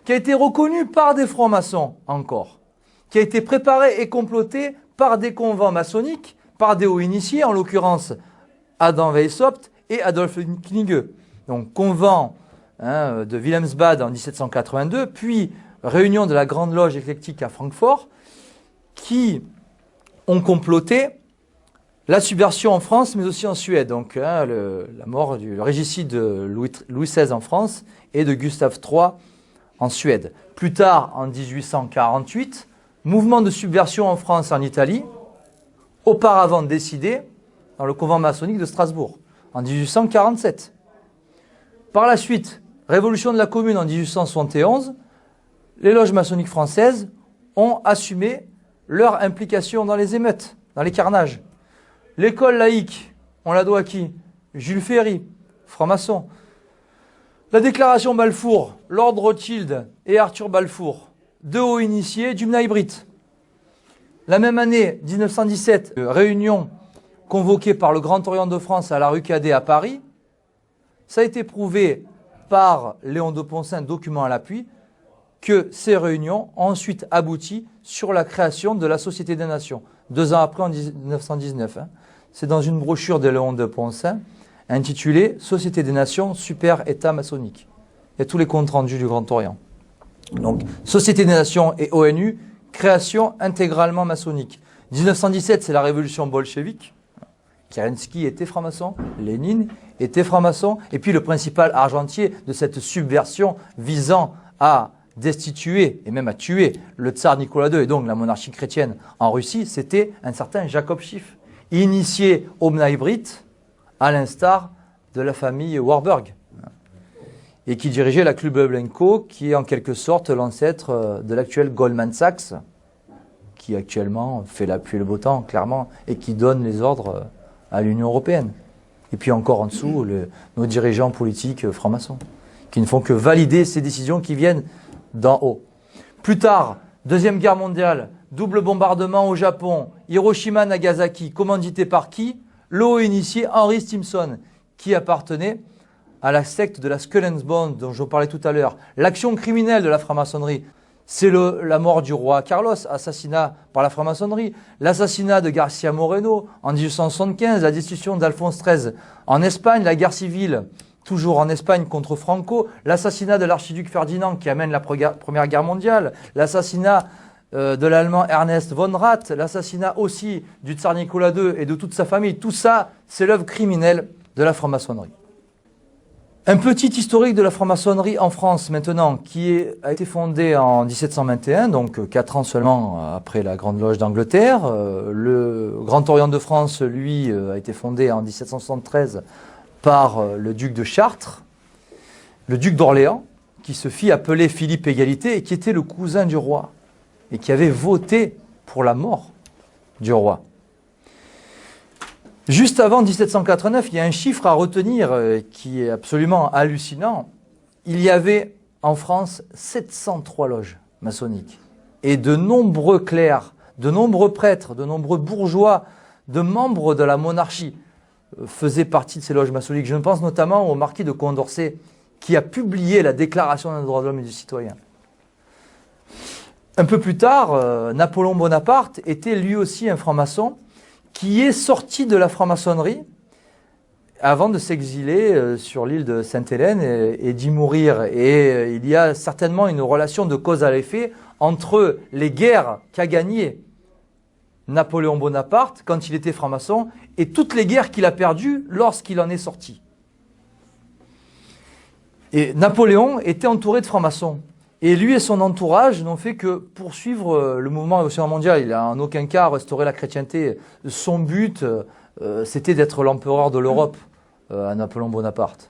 qui a été reconnu par des francs-maçons encore, qui a été préparé et comploté par des convents maçonniques, par des hauts initiés, en l'occurrence Adam Weishaupt et Adolf Knigge. Donc convent de Wilhelmsbad en 1782, puis réunion de la Grande Loge éclectique à Francfort, qui ont comploté la subversion en France, mais aussi en Suède. Donc la mort le régicide de Louis XVI en France et de Gustave III en Suède. Plus tard, en 1848, mouvement de subversion en France et en Italie, auparavant décidé dans le convent maçonnique de Strasbourg, en 1847. Par la suite, révolution de la Commune en 1871, les loges maçonniques françaises ont assumé leur implication dans les émeutes, dans les carnages. L'école laïque, on la doit à qui? Jules Ferry, franc-maçon. La déclaration Balfour, Lord Rothschild et Arthur Balfour, deux hauts initiés du Mnaïbrite. La même année, 1917, réunion convoquée par le Grand Orient de France à la rue Cadet à Paris. Ça a été prouvé par Léon de Poncin, document à l'appui, que ces réunions ont ensuite abouti sur la création de la Société des Nations, 2 ans après, en 1919. C'est dans une brochure de Léon de Poncin, intitulée « Société des Nations, super État maçonnique ». Il y a tous les comptes rendus du Grand Orient. Donc, Société des Nations et ONU, création intégralement maçonnique. 1917, c'est la révolution bolchevique. Kerensky était franc-maçon, Lénine était franc-maçon, et puis le principal argentier de cette subversion visant à destituer et même à tuer le tsar Nicolas II et donc la monarchie chrétienne en Russie, c'était un certain Jacob Schiff, initié au Mnaïbrite à l'instar de la famille Warburg, et qui dirigeait la Club Co, qui est en quelque sorte l'ancêtre de l'actuel Goldman Sachs, qui actuellement fait la pluie et le beau temps, clairement, et qui donne les ordres à l'Union européenne. Et puis encore en dessous, nos dirigeants politiques francs-maçons, qui ne font que valider ces décisions qui viennent d'en haut. Plus tard, Deuxième Guerre mondiale, double bombardement au Japon, Hiroshima, Nagasaki, commandité par qui? Le haut initié Henry Stimson, qui appartenait à la secte de la Skull and Bones dont je vous parlais tout à l'heure. L'action criminelle de la franc-maçonnerie, c'est la mort du roi Carlos, assassinat par la franc-maçonnerie, l'assassinat de Garcia Moreno en 1875, la destitution d'Alphonse XIII en Espagne, la guerre civile toujours en Espagne contre Franco, l'assassinat de l'archiduc Ferdinand qui amène la Première Guerre mondiale, l'assassinat de l'allemand Ernest von Rath, l'assassinat aussi du tsar Nicolas II et de toute sa famille. Tout ça, c'est l'œuvre criminelle de la franc-maçonnerie. Un petit historique de la franc-maçonnerie en France maintenant, qui a été fondée en 1721, donc 4 ans seulement après la Grande Loge d'Angleterre. Le Grand Orient de France, lui, a été fondé en 1773 par le duc de Chartres, le duc d'Orléans, qui se fit appeler Philippe Égalité et qui était le cousin du roi, et qui avait voté pour la mort du roi. Juste avant 1789, il y a un chiffre à retenir qui est absolument hallucinant. Il y avait en France 703 loges maçonniques et de nombreux clercs, de nombreux prêtres, de nombreux bourgeois, de membres de la monarchie faisaient partie de ces loges maçonniques. Je pense notamment au marquis de Condorcet qui a publié la Déclaration des droits de l'homme et du citoyen. Un peu plus tard, Napoléon Bonaparte était lui aussi un franc-maçon qui est sorti de la franc-maçonnerie avant de s'exiler sur l'île de Sainte-Hélène et d'y mourir. Et il y a certainement une relation de cause à l'effet entre les guerres qu'a gagnées Napoléon Bonaparte quand il était franc-maçon et toutes les guerres qu'il a perdues lorsqu'il en est sorti. Et Napoléon était entouré de francs-maçons. Et lui et son entourage n'ont fait que poursuivre le mouvement révolutionnaire mondial. Il n'a en aucun cas restauré la chrétienté. Son but, c'était d'être l'empereur de l'Europe à Napoléon Bonaparte.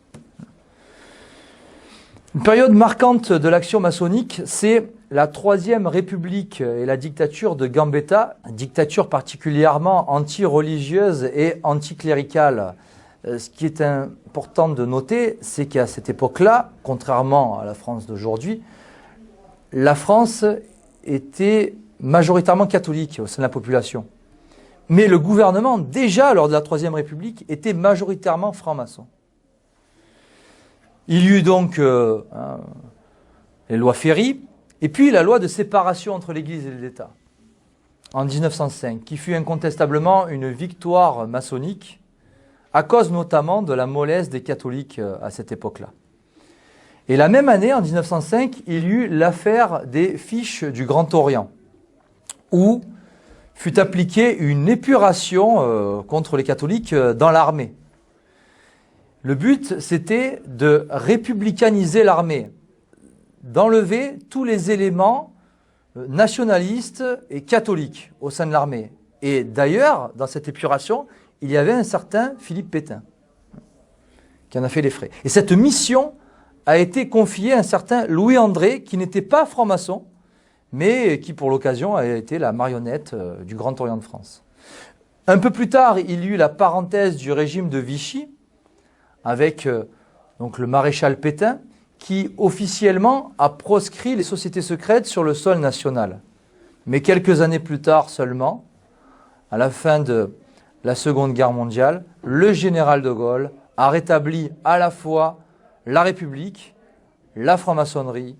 Une période marquante de l'action maçonnique, c'est la Troisième République et la dictature de Gambetta, dictature particulièrement anti-religieuse et anticléricale. Ce qui est important de noter, c'est qu'à cette époque-là, contrairement à la France d'aujourd'hui, la France était majoritairement catholique au sein de la population. Mais le gouvernement, déjà lors de la Troisième République, était majoritairement franc-maçon. Il y eut donc les lois Ferry, et puis la loi de séparation entre l'Église et l'État, en 1905, qui fut incontestablement une victoire maçonnique, à cause notamment de la mollesse des catholiques à cette époque-là. Et la même année, en 1905, il y eut l'affaire des fiches du Grand Orient, où fut appliquée une épuration contre les catholiques dans l'armée. Le but, c'était de républicaniser l'armée, d'enlever tous les éléments nationalistes et catholiques au sein de l'armée. Et d'ailleurs, dans cette épuration, il y avait un certain Philippe Pétain qui en a fait les frais. Et cette mission a été confiée à un certain Louis André, qui n'était pas franc-maçon, mais qui pour l'occasion a été la marionnette du Grand Orient de France. Un peu plus tard, il y eut la parenthèse du régime de Vichy, avec donc le maréchal Pétain, qui officiellement a proscrit les sociétés secrètes sur le sol national. Mais quelques années plus tard seulement, à la fin de la Seconde Guerre mondiale, le général de Gaulle a rétabli à la fois la République, la franc-maçonnerie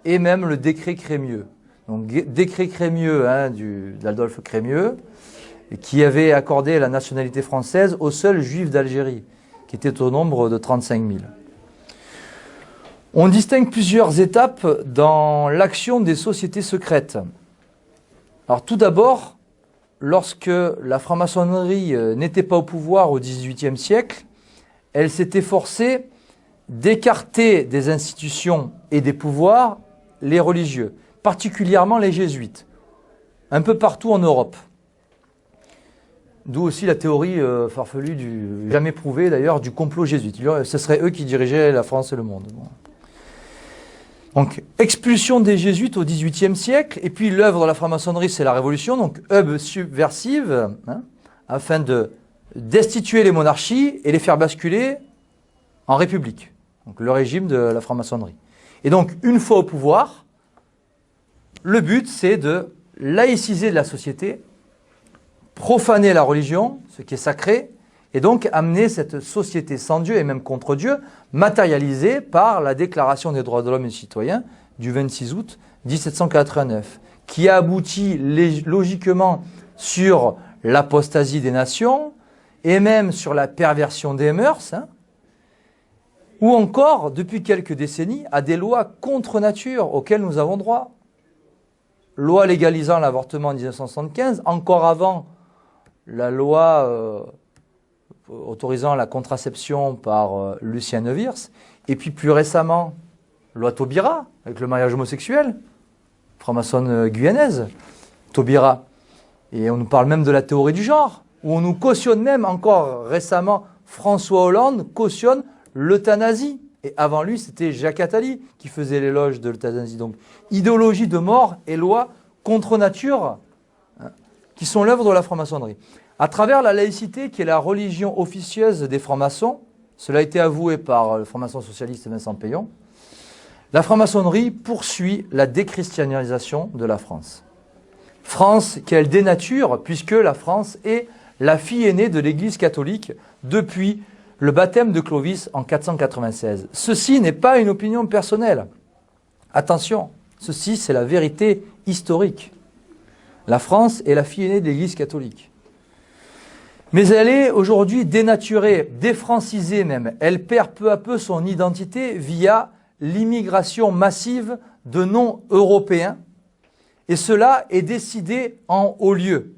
et même le décret Crémieux. Donc décret Crémieux d'Adolphe Crémieux, qui avait accordé la nationalité française aux seuls juifs d'Algérie, qui étaient au nombre de 35 000. On distingue plusieurs étapes dans l'action des sociétés secrètes. Alors tout d'abord, lorsque la franc-maçonnerie n'était pas au pouvoir au XVIIIe siècle, elle s'était forcée d'écarter des institutions et des pouvoirs les religieux, particulièrement les jésuites, un peu partout en Europe. D'où aussi la théorie farfelue, jamais prouvée d'ailleurs, du complot jésuite. Ce serait eux qui dirigeaient la France et le monde. Bon. Donc, expulsion des jésuites au XVIIIe siècle, et puis l'œuvre de la franc-maçonnerie, c'est la Révolution, donc œuvre subversive, afin de destituer les monarchies et les faire basculer en république. Donc le régime de la franc-maçonnerie. Et donc, une fois au pouvoir, le but, c'est de laïciser la société, profaner la religion, ce qui est sacré, et donc amener cette société sans Dieu et même contre Dieu, matérialisée par la Déclaration des droits de l'homme et du citoyen du 26 août 1789, qui a abouti logiquement sur l'apostasie des nations et même sur la perversion des mœurs, ou encore, depuis quelques décennies, à des lois contre nature auxquelles nous avons droit. Loi légalisant l'avortement en 1975, encore avant la loi autorisant la contraception par Lucien Neuwirth, et puis plus récemment, loi Taubira, avec le mariage homosexuel, franc-maçonne guyanaise, Taubira. Et on nous parle même de la théorie du genre, où on nous cautionne même, encore récemment, François Hollande cautionne l'euthanasie. Et avant lui, c'était Jacques Attali qui faisait l'éloge de l'euthanasie. Donc, idéologie de mort et loi contre nature, qui sont l'œuvre de la franc-maçonnerie. À travers la laïcité, qui est la religion officieuse des francs-maçons, cela a été avoué par le franc-maçon socialiste Vincent Peillon, la franc-maçonnerie poursuit la déchristianisation de la France. France qu'elle dénature, puisque la France est la fille aînée de l'Église catholique depuis le baptême de Clovis en 496. Ceci n'est pas une opinion personnelle. Attention, ceci c'est la vérité historique. La France est la fille aînée de l'Église catholique. Mais elle est aujourd'hui dénaturée, défrancisée même. Elle perd peu à peu son identité via l'immigration massive de non-européens. Et cela est décidé en haut lieu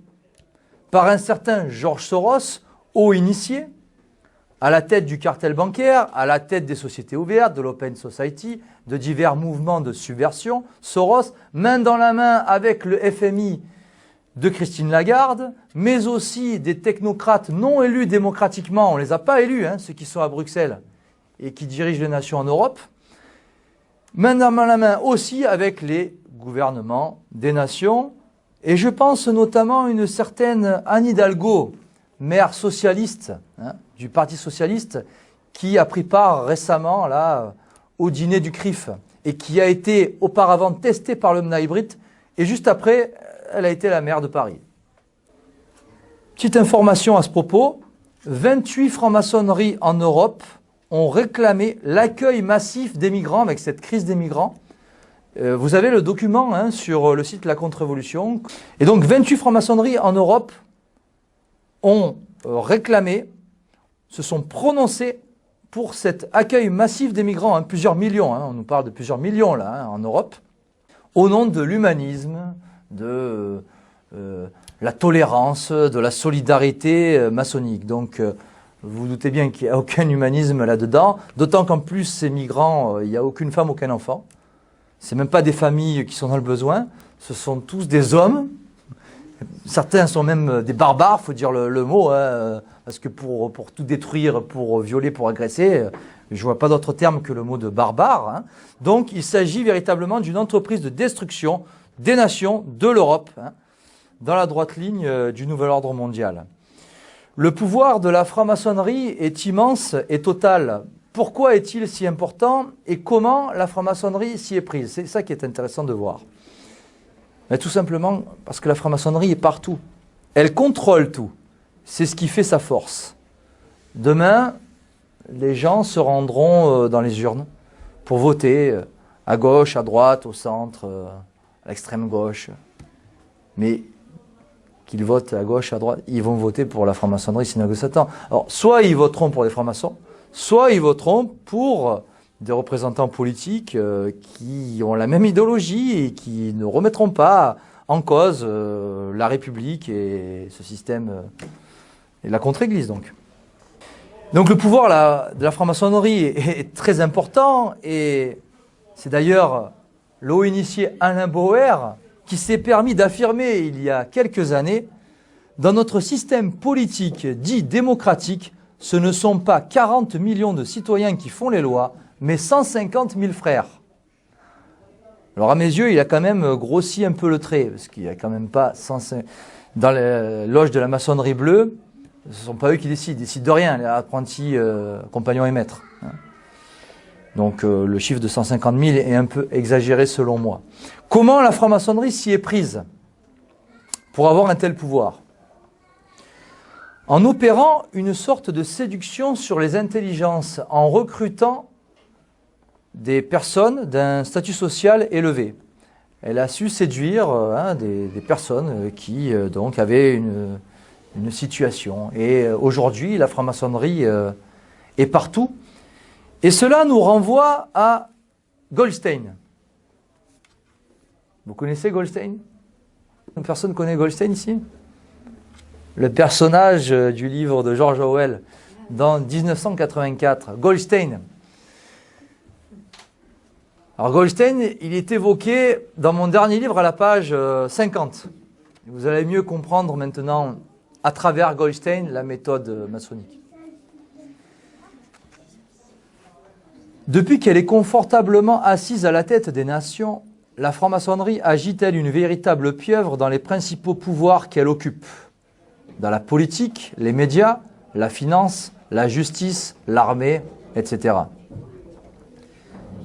par un certain George Soros, haut initié, à la tête du cartel bancaire, à la tête des sociétés ouvertes, de l'Open Society, de divers mouvements de subversion. Soros, main dans la main avec le FMI de Christine Lagarde, mais aussi des technocrates non élus démocratiquement, on ne les a pas élus, ceux qui sont à Bruxelles et qui dirigent les nations en Europe, main dans la main aussi avec les gouvernements des nations, et je pense notamment à une certaine Anne Hidalgo, maire socialiste du Parti socialiste, qui a pris part récemment là, au dîner du CRIF, et qui a été auparavant testée par le Mnaï Brit, et juste après, elle a été la maire de Paris. Petite information à ce propos, 28 francs-maçonneries en Europe ont réclamé l'accueil massif des migrants avec cette crise des migrants. Vous avez le document sur le site La Contre-Révolution. Et donc 28 francs-maçonneries en Europe ont réclamé, se sont prononcées pour cet accueil massif des migrants, plusieurs millions, on nous parle de plusieurs millions là en Europe, au nom de l'humanisme, de la tolérance, de la solidarité maçonnique. Donc, vous vous doutez bien qu'il n'y a aucun humanisme là-dedans, d'autant qu'en plus, ces migrants, il n'y a aucune femme, aucun enfant. Ce n'est même pas des familles qui sont dans le besoin, ce sont tous des hommes. Certains sont même des barbares, il faut dire le mot, parce que pour tout détruire, pour violer, pour agresser, je ne vois pas d'autre terme que le mot de barbare. Donc, il s'agit véritablement d'une entreprise de destruction des nations, de l'Europe, dans la droite ligne du nouvel ordre mondial. Le pouvoir de la franc-maçonnerie est immense et total. Pourquoi est-il si important et comment la franc-maçonnerie s'y est prise? C'est ça qui est intéressant de voir. Mais tout simplement parce que la franc-maçonnerie est partout. Elle contrôle tout. C'est ce qui fait sa force. Demain, les gens se rendront dans les urnes pour voter à gauche, à droite, au centre, à l'extrême gauche. Mais qu'ils votent à gauche, à droite, ils vont voter pour la franc-maçonnerie synagogue de Satan. Alors, soit ils voteront pour des francs-maçons, soit ils voteront pour des représentants politiques qui ont la même idéologie et qui ne remettront pas en cause la République et ce système et la contre-église donc. Donc le pouvoir de la franc-maçonnerie est très important et c'est d'ailleurs le haut initié Alain Bauer qui s'est permis d'affirmer il y a quelques années Dans notre système politique dit démocratique, ce ne sont pas 40 millions de citoyens qui font les lois, mais 150 000 frères. Alors à mes yeux, il a quand même grossi un peu le trait, parce qu'il n'y a quand même pas 150... Dans les loges de la maçonnerie bleue, ce ne sont pas eux qui décident, ils décident de rien, les apprentis, compagnons et maîtres. Donc le chiffre de 150 000 est un peu exagéré selon moi. Comment la franc-maçonnerie s'y est prise pour avoir un tel pouvoir? En opérant une sorte de séduction sur les intelligences, en recrutant des personnes d'un statut social élevé. Elle a su séduire des personnes qui donc avaient une situation. Et aujourd'hui, la franc-maçonnerie est partout. Et cela nous renvoie à Goldstein. Vous connaissez Goldstein? Personne connaît Goldstein ici? Le personnage du livre de George Orwell dans 1984, Goldstein. Alors Goldstein, il est évoqué dans mon dernier livre à la page 50. Vous allez mieux comprendre maintenant, à travers Goldstein, la méthode maçonnique. Depuis qu'elle est confortablement assise à la tête des nations, la franc-maçonnerie agit-elle une véritable pieuvre dans les principaux pouvoirs qu'elle occupe? Dans la politique, les médias, la finance, la justice, l'armée, etc.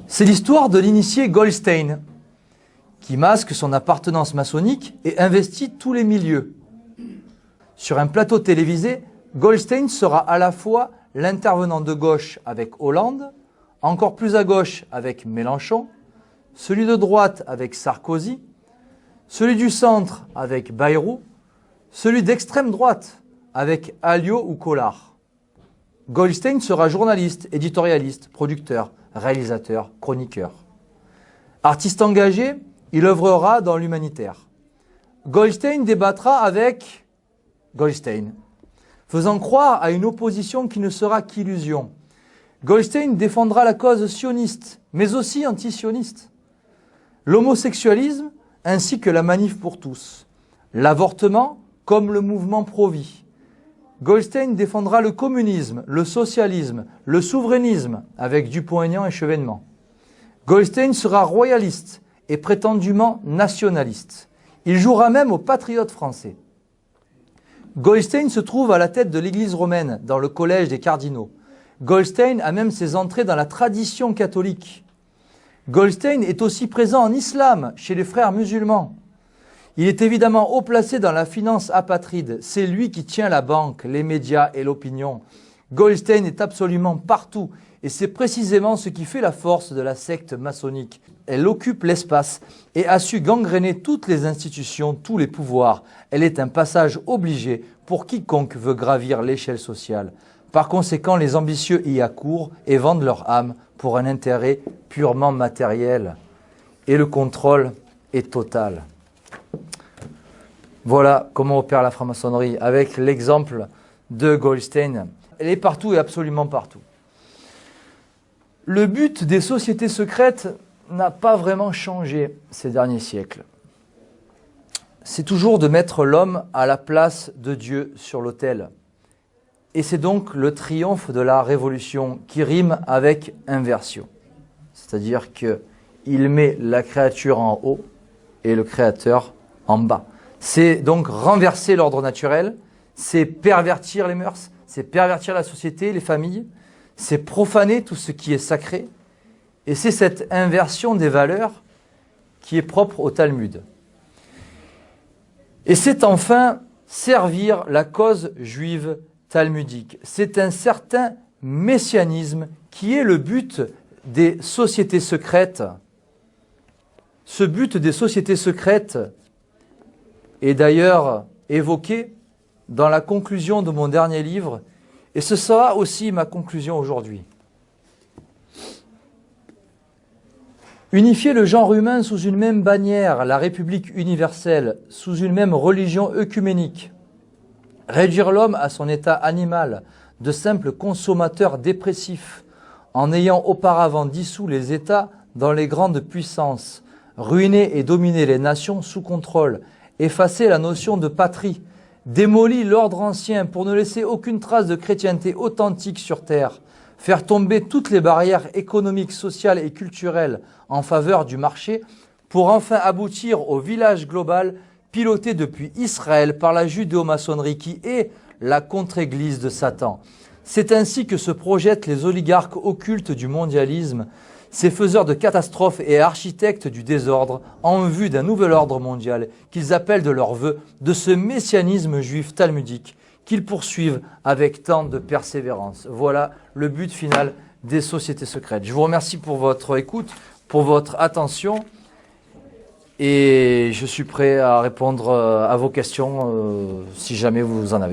C'est l'histoire de l'initié Goldstein, qui masque son appartenance maçonnique et investit tous les milieux. Sur un plateau télévisé, Goldstein sera à la fois l'intervenant de gauche avec Hollande, encore plus à gauche avec Mélenchon, celui de droite avec Sarkozy, celui du centre avec Bayrou, celui d'extrême droite avec Alliot ou Collard. Goldstein sera journaliste, éditorialiste, producteur, réalisateur, chroniqueur. Artiste engagé, il œuvrera dans l'humanitaire. Goldstein débattra avec Goldstein, faisant croire à une opposition qui ne sera qu'illusion. Goldstein défendra la cause sioniste, mais aussi anti-sioniste. L'homosexualisme ainsi que la manif pour tous. L'avortement comme le mouvement pro-vie. Goldstein défendra le communisme, le socialisme, le souverainisme avec Dupont-Aignan et Chevènement. Goldstein sera royaliste et prétendument nationaliste. Il jouera même aux patriotes français. Goldstein se trouve à la tête de l'église romaine, dans le collège des cardinaux. Goldstein a même ses entrées dans la tradition catholique. Goldstein est aussi présent en islam, chez les frères musulmans. Il est évidemment haut placé dans la finance apatride. C'est lui qui tient la banque, les médias et l'opinion. Goldstein est absolument partout. Et c'est précisément ce qui fait la force de la secte maçonnique. Elle occupe l'espace et a su gangréner toutes les institutions, tous les pouvoirs. Elle est un passage obligé pour quiconque veut gravir l'échelle sociale. Par conséquent, les ambitieux y accourent et vendent leur âme pour un intérêt purement matériel. Et le contrôle est total. Voilà comment opère la franc-maçonnerie avec l'exemple de Goldstein. Elle est partout et absolument partout. Le but des sociétés secrètes n'a pas vraiment changé ces derniers siècles. C'est toujours de mettre l'homme à la place de Dieu sur l'autel. Et c'est donc le triomphe de la révolution qui rime avec inversion. C'est-à-dire qu'il met la créature en haut et le créateur en bas. C'est donc renverser l'ordre naturel, c'est pervertir les mœurs, c'est pervertir la société, les familles, c'est profaner tout ce qui est sacré. Et c'est cette inversion des valeurs qui est propre au Talmud. Et c'est enfin servir la cause juive talmudique. C'est un certain messianisme qui est le but des sociétés secrètes. Ce but des sociétés secrètes est d'ailleurs évoqué dans la conclusion de mon dernier livre, et ce sera aussi ma conclusion aujourd'hui. Unifier le genre humain sous une même bannière, la République universelle, sous une même religion œcuménique, réduire l'homme à son état animal, de simple consommateur dépressif, en ayant auparavant dissous les États dans les grandes puissances, ruiner et dominer les nations sous contrôle, effacer la notion de patrie, démolit l'ordre ancien pour ne laisser aucune trace de chrétienté authentique sur terre, faire tomber toutes les barrières économiques, sociales et culturelles en faveur du marché, pour enfin aboutir au village global piloté depuis Israël par la judéo-maçonnerie qui est la contre-église de Satan. C'est ainsi que se projettent les oligarques occultes du mondialisme, ces faiseurs de catastrophes et architectes du désordre en vue d'un nouvel ordre mondial qu'ils appellent de leur vœu, de ce messianisme juif talmudique qu'ils poursuivent avec tant de persévérance. Voilà le but final des sociétés secrètes. Je vous remercie pour votre écoute, pour votre attention et je suis prêt à répondre à vos questions si jamais vous en avez.